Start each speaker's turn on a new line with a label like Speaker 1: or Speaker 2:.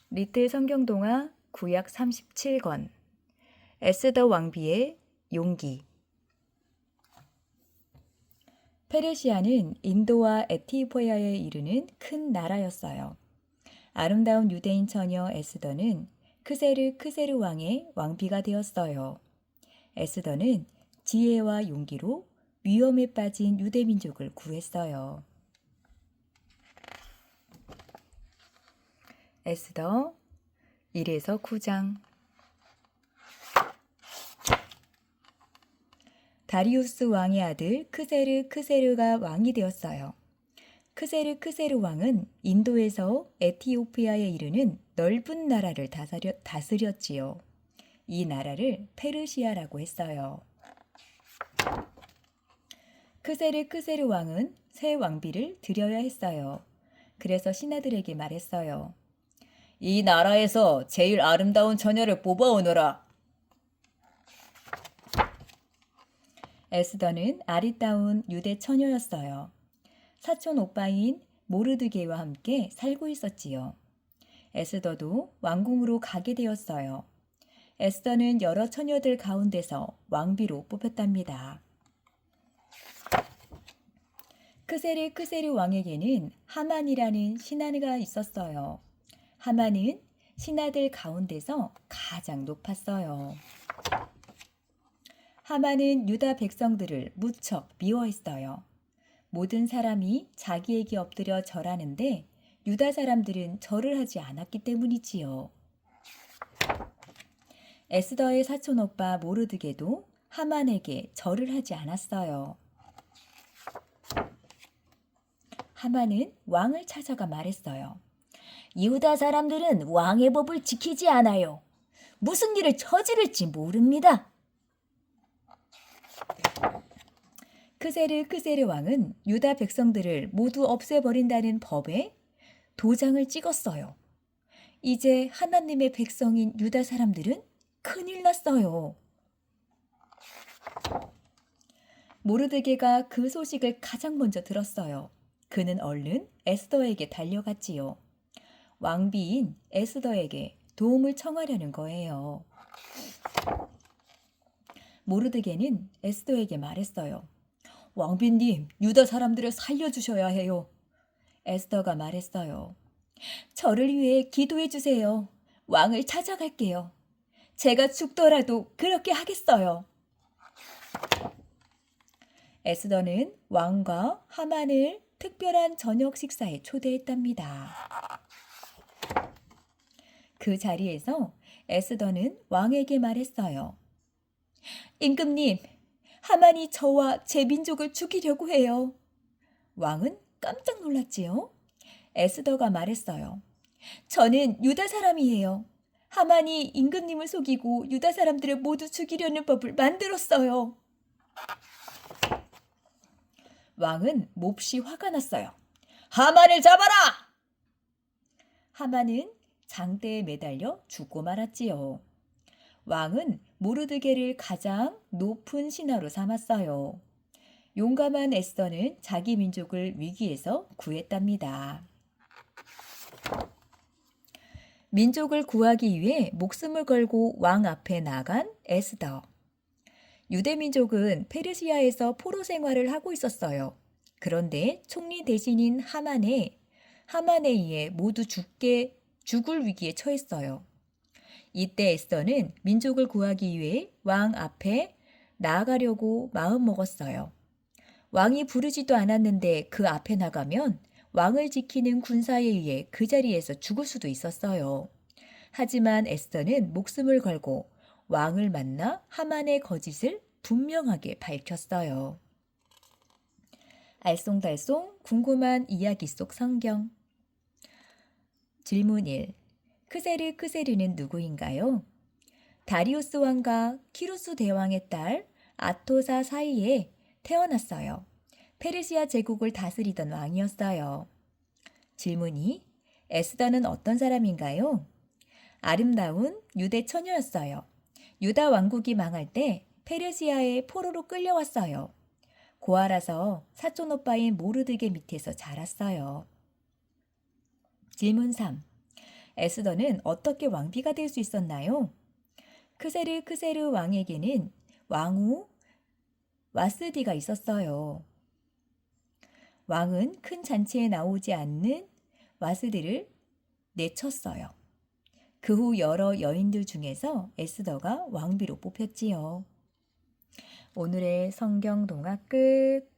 Speaker 1: 리틀 성경동화 구약 37권 에스더 왕비의 용기. 페르시아는 인도와 에티오피아에 이르는 큰 나라였어요. 아름다운 유대인 처녀 에스더는 크세르 왕의 왕비가 되었어요. 에스더는 지혜와 용기로 위험에 빠진 유대 민족을 구했어요. 에스더 1에서 9장. 다리우스 왕의 아들 크세르가 왕이 되었어요. 크세르 왕은 인도에서 에티오피아에 이르는 넓은 나라를 다스렸지요. 이 나라를 페르시아라고 했어요. 크세르 왕은 새 왕비를 들여야 했어요. 그래서 신하들에게 말했어요. 이 나라에서 제일 아름다운 처녀를 뽑아오너라. 에스더는 아리따운 유대 처녀였어요. 사촌 오빠인 모르드게와 함께 살고 있었지요. 에스더도 왕궁으로 가게 되었어요. 에스더는 여러 처녀들 가운데서 왕비로 뽑혔답니다. 크세르 왕에게는 하만이라는 신하가 있었어요. 하만은 신하들 가운데서 가장 높았어요. 하만은 유다 백성들을 무척 미워했어요. 모든 사람이 자기에게 엎드려 절하는데 유다 사람들은 절을 하지 않았기 때문이지요. 에스더의 사촌 오빠 모르드게도 하만에게 절을 하지 않았어요. 하만은 왕을 찾아가 말했어요. 유다 사람들은 왕의 법을 지키지 않아요. 무슨 일을 저지를지 모릅니다. 크세르 왕은 유다 백성들을 모두 없애버린다는 법에 도장을 찍었어요. 이제 하나님의 백성인 유다 사람들은 큰일 났어요. 모르드게가 그 소식을 가장 먼저 들었어요. 그는 얼른 에스더에게 달려갔지요. 왕비인 에스더에게 도움을 청하려는 거예요. 모르드게는 에스더에게 말했어요. 왕비님, 유다 사람들을 살려주셔야 해요. 에스더가 말했어요. 저를 위해 기도해 주세요. 왕을 찾아갈게요. 제가 죽더라도 그렇게 하겠어요. 에스더는 왕과 하만을 특별한 저녁 식사에 초대했답니다. 그 자리에서 에스더는 왕에게 말했어요. 임금님, 하만이 저와 제 민족을 죽이려고 해요. 왕은 깜짝 놀랐지요. 에스더가 말했어요. 저는 유다 사람이에요. 하만이 임금님을 속이고 유다 사람들을 모두 죽이려는 법을 만들었어요. 왕은 몹시 화가 났어요. 하만을 잡아라! 하만은 장대에 매달려 죽고 말았지요. 왕은 모르드게를 가장 높은 신하로 삼았어요. 용감한 에스더는 자기 민족을 위기에서 구했답니다. 민족을 구하기 위해 목숨을 걸고 왕 앞에 나간 에스더. 유대 민족은 페르시아에서 포로 생활을 하고 있었어요. 그런데 총리 대신인 하만에 의해 모두 죽을 위기에 처했어요. 이때 에스더는 민족을 구하기 위해 왕 앞에 나아가려고 마음먹었어요. 왕이 부르지도 않았는데 그 앞에 나가면 왕을 지키는 군사에 의해 그 자리에서 죽을 수도 있었어요. 하지만 에스더는 목숨을 걸고 왕을 만나 하만의 거짓을 분명하게 밝혔어요. 알쏭달쏭 궁금한 이야기 속 성경. 질문 1. 크세르는 누구인가요? 다리우스 왕과 키루스 대왕의 딸 아토사 사이에 태어났어요. 페르시아 제국을 다스리던 왕이었어요. 질문 2. 에스더는 어떤 사람인가요? 아름다운 유대 처녀였어요. 유다 왕국이 망할 때 페르시아에 포로로 끌려왔어요. 고아라서 사촌 오빠인 모르드게 밑에서 자랐어요. 질문 3. 에스더는 어떻게 왕비가 될 수 있었나요? 크세르 왕에게는 왕후 와스디가 있었어요. 왕은 큰 잔치에 나오지 않는 와스디를 내쳤어요. 그 후 여러 여인들 중에서 에스더가 왕비로 뽑혔지요. 오늘의 성경 동화 끝.